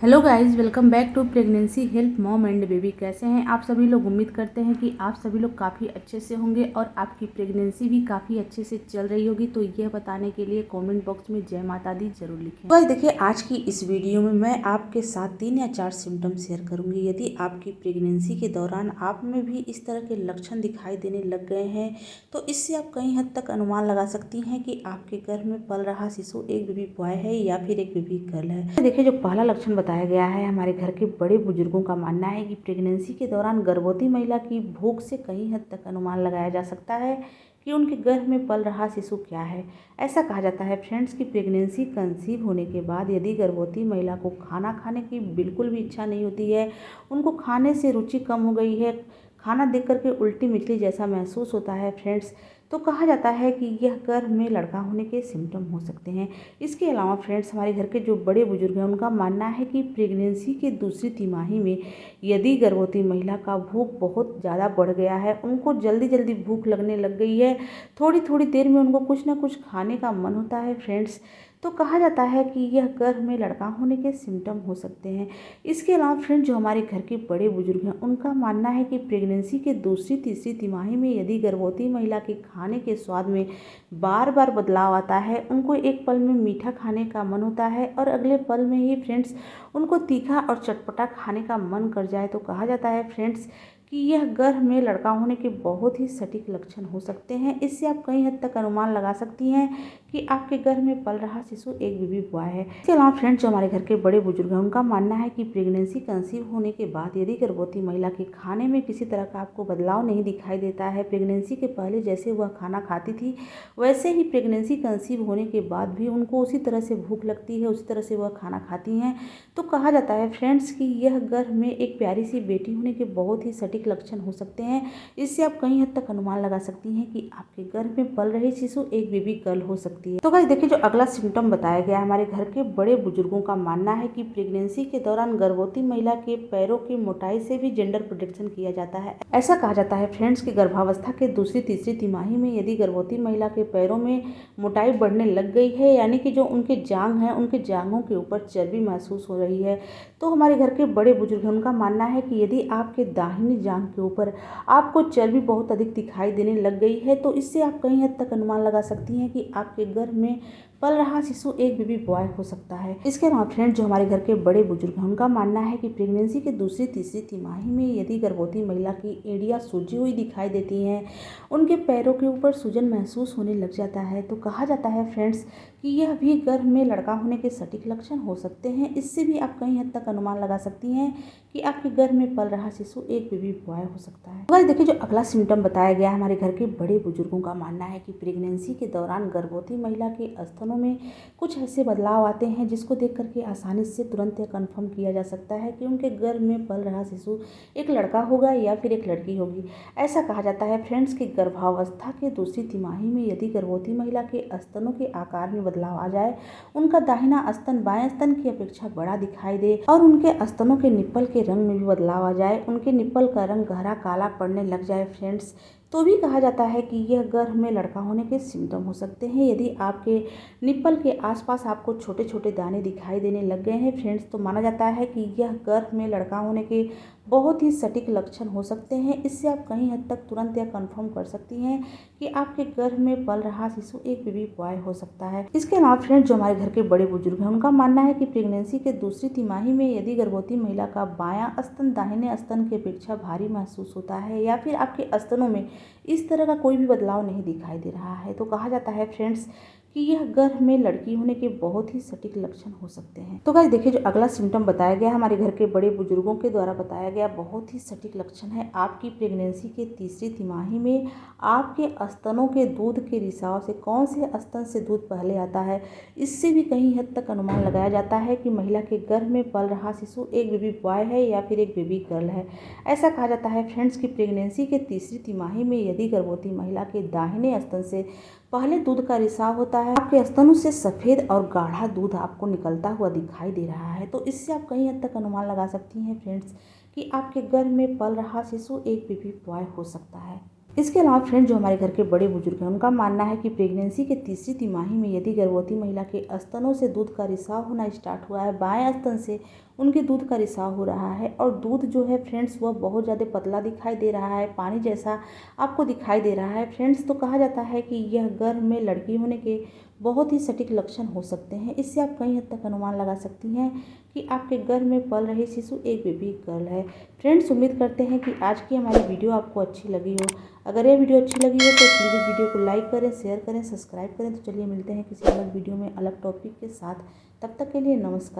Hello guys, welcome back to pregnancy help mom and baby. कैसे हैं आप सभी लोग? उम्मीद करते हैं कि आप सभी लोग काफ़ी अच्छे से होंगे और आपकी प्रेगनेंसी भी काफ़ी अच्छे से चल रही होगी। तो यह बताने के लिए कमेंट बॉक्स में जय माता दी जरूर लिखें। तो देखिए, आज की इस वीडियो में मैं आपके साथ 3 या 4 सिम्टम शेयर करूंगी। यदि आपकी प्रेगनेंसी के दौरान आप में भी इस तरह के लक्षण दिखाई देने लग गए हैं तो इससे आप कई हद तक अनुमान लगा सकती हैं कि आपके गर्भ में पल रहा शिशु एक बेबी बॉय है या फिर एक बेबी गर्ल है। देखिए, जो पहला लक्षण बताया गया है, हमारे घर के बड़े बुजुर्गों का मानना है कि प्रेगनेंसी के दौरान गर्भवती महिला की भूख से कई हद तक अनुमान लगाया जा सकता है कि उनके गर्भ में पल रहा शिशु क्या है। ऐसा कहा जाता है फ्रेंड्स कि प्रेगनेंसी कंसीव होने के बाद यदि गर्भवती महिला को खाना खाने की बिल्कुल भी इच्छा नहीं होती है, उनको खाने से रुचि कम हो गई है, खाना देख करके उल्टी मिचली जैसा महसूस होता है फ्रेंड्स, तो कहा जाता है कि यह गर्भ में लड़का होने के सिम्टम हो सकते हैं। इसके अलावा फ्रेंड्स, हमारे घर के जो बड़े बुजुर्ग हैं उनका मानना है कि प्रेगनेंसी के दूसरी तिमाही में यदि गर्भवती महिला का भूख बहुत ज़्यादा बढ़ गया है, उनको जल्दी जल्दी भूख लगने लग गई है, थोड़ी थोड़ी देर में उनको कुछ ना कुछ खाने का मन होता है फ्रेंड्स, तो कहा जाता है कि यह गर्भ में लड़का होने के सिम्टम हो सकते हैं। इसके अलावा फ्रेंड्स, जो हमारे घर के बड़े बुजुर्ग हैं उनका मानना है कि प्रेगनेंसी के दूसरी तीसरी तिमाही में यदि गर्भवती महिला के खाने के स्वाद में बार बार बदलाव आता है, उनको एक पल में मीठा खाने का मन होता है और अगले पल में ही फ्रेंड्स उनको तीखा और चटपटा खाने का मन कर जाए, तो कहा जाता है फ्रेंड्स कि यह गर्भ में लड़का होने के बहुत ही सटीक लक्षण हो सकते हैं। इससे आप कई हद तक अनुमान लगा सकती हैं कि आपके गर्भ में पल रहा शिशु एक बेबी बॉय है। इसके अलावा फ्रेंड्स, जो हमारे घर के बड़े बुजुर्ग हैं उनका मानना है कि प्रेगनेंसी कंसीव होने के बाद यदि गर्भवती महिला के खाने में किसी तरह का आपको बदलाव नहीं दिखाई देता है, प्रेगनेंसी के पहले जैसे वह खाना खाती थी वैसे ही प्रेगनेंसी कंसीव होने के बाद भी उनको उसी तरह से भूख लगती है, उसी तरह से वह खाना खाती हैं, तो कहा जाता है फ्रेंड्स कि यह गर्भ में एक प्यारी सी बेटी होने के बहुत ही सटीक लक्षण हो सकते हैं। इससे आप कई हद तक अनुमान लगा सकती हैं कि आपके गर्भ में पल रही शिशु एक बेबी गर्ल हो सकती है। तो गाइस देखिए, जो अगला सिम्टम बताया गया है, हमारे घर के बड़े बुजुर्गों का मानना है कि प्रेगनेंसी के दौरान गर्भवती महिला के पैरों की मोटाई से भी जेंडर प्रोडिक्शन किया जाता है। ऐसा कहा जाता है फ्रेंड्स कि गर्भावस्था के दूसरी तीसरी तिमाही में यदि गर्भवती महिला के पैरों में मोटाई बढ़ने लग गई है, यानी कि जो उनके जांघ हैं उनके जांघों के ऊपर चर्बी महसूस हो रही है, तो हमारे घर के बड़े बुजुर्ग हैं उनका मानना है कि यदि आपके दाहिनी जांघ के ऊपर आपको चर्बी बहुत अधिक दिखाई देने लग गई है, तो इससे आप कई हद तक अनुमान लगा सकती हैं कि आपके गर्भ में पल रहा शिशु एक बेबी बॉय हो सकता है। इसके अलावा फ्रेंड्स, जो हमारे घर के बड़े बुजुर्ग हैं उनका मानना है कि प्रेगनेंसी के दूसरी तीसरी तिमाही में यदि गर्भवती महिला की एड़ियाँ सूजी हुई दिखाई देती हैं, उनके पैरों के ऊपर सूजन महसूस होने लग जाता है, तो कहा जाता है फ्रेंड्स कि यह भी गर्भ में लड़का होने के सटीक लक्षण हो सकते हैं। इससे भी आप कई हद तक अनुमान लगा सकती हैं कि आपके गर्भ में पल रहा शिशु एक बेबी बॉय हो सकता है। तो देखिए, जो अगला सिम्टम बताया गया है, हमारे घर के बड़े बुजुर्गों का मानना है कि प्रेगनेंसी के दौरान गर्भवती महिला के स्तनों में कुछ ऐसे बदलाव आते हैं जिसको देख करके आसानी से तुरंत यह कंफर्म किया जा सकता है कि उनके गर्भ में पल रहा शिशु एक लड़का होगा या फिर एक लड़की होगी। ऐसा कहा जाता है फ्रेंड्स कि गर्भावस्था के दूसरी तिमाही में यदि गर्भवती महिला के स्तनों के आकार में बदलाव आ जाए, उनका दाहिना स्तन बाएं स्तन की अपेक्षा बड़ा दिखाई दे और उनके स्तनों के निप्पल के रंग में भी बदलाव आ जाए, उनके निप्पल का रंग गहरा काला पड़ने लग जाए फ्रेंड्स, तो भी कहा जाता है कि यह गर्भ में लड़का होने के सिम्टम हो सकते हैं। यदि आपके निप्पल के आसपास आपको छोटे छोटे दाने दिखाई देने लग गए हैं फ्रेंड्स, तो माना जाता है कि यह गर्भ में लड़का होने के बहुत ही सटीक लक्षण हो सकते हैं। इससे आप कहीं हद तक तुरंत यह कंफर्म कर सकती हैं कि आपके गर्भ में पल रहा शिशु एक बेबी बॉय हो सकता है। इसके अलावा फ्रेंड्स, जो हमारे घर के बड़े बुजुर्ग हैं उनका मानना है कि प्रेगनेंसी के दूसरी तिमाही में यदि गर्भवती महिला का बायां स्तन दाहिने स्तन की अपेक्षा भारी महसूस होता है या फिर आपके स्तनों में इस तरह का कोई भी बदलाव नहीं दिखाई दे रहा है, तो कहा जाता है फ्रेंड्स कि यह गर्भ में लड़की होने के बहुत ही सटीक लक्षण हो सकते हैं। तो गाइस देखिए, जो अगला सिम्टम बताया गया हमारे घर के बड़े बुजुर्गों के द्वारा बताया गया बहुत ही सटीक लक्षण है आपकी प्रेगनेंसी के तीसरी तिमाही में आपके स्तनों के दूध के रिसाव से कौन से स्तन से दूध पहले आता है। इससे भी कहीं हद तक अनुमान लगाया जाता है कि महिला के गर्भ में पल रहा शिशु एक बेबी बॉय है या फिर एक बेबी गर्ल है। ऐसा कहा जाता है फ्रेंड्स कि प्रेगनेंसी के तीसरी तिमाही में यदि गर्भवती महिला के दाहिने स्तन से पहले दूध का रिसाव होता है, आपके स्तनों से सफ़ेद और गाढ़ा दूध आपको निकलता हुआ दिखाई दे रहा है, तो इससे आप कहीं हद तक अनुमान लगा सकती हैं फ्रेंड्स कि आपके गर्भ में पल रहा शिशु एक बेबी बॉय हो सकता है। इसके अलावा फ्रेंड्स, जो हमारे घर के बड़े बुजुर्ग हैं उनका मानना है कि प्रेगनेंसी के तीसरी तिमाही में यदि गर्भवती महिला के स्तनों से दूध का रिसाव होना स्टार्ट हुआ है बाएं स्तन से, उनके दूध का रिसाव हो रहा है और दूध जो है फ्रेंड्स वह बहुत ज़्यादा पतला दिखाई दे रहा है, पानी जैसा आपको दिखाई दे रहा है फ्रेंड्स। तो कहा जाता है कि यह गर्भ में लड़की होने के बहुत ही सटीक लक्षण हो सकते हैं। इससे आप कई हद तक अनुमान लगा सकती हैं कि आपके गर्भ में पल रही शिशु एक बेबी गर्ल है। फ्रेंड्स, उम्मीद करते हैं कि आज की हमारी वीडियो आपको अच्छी लगी हो। अगर यह वीडियो अच्छी लगी हो तो प्लीज़ इस वीडियो को लाइक करें, शेयर करें, सब्सक्राइब करें। तो चलिए मिलते हैं किसी अलग वीडियो में अलग टॉपिक के साथ। तब तक के लिए नमस्कार।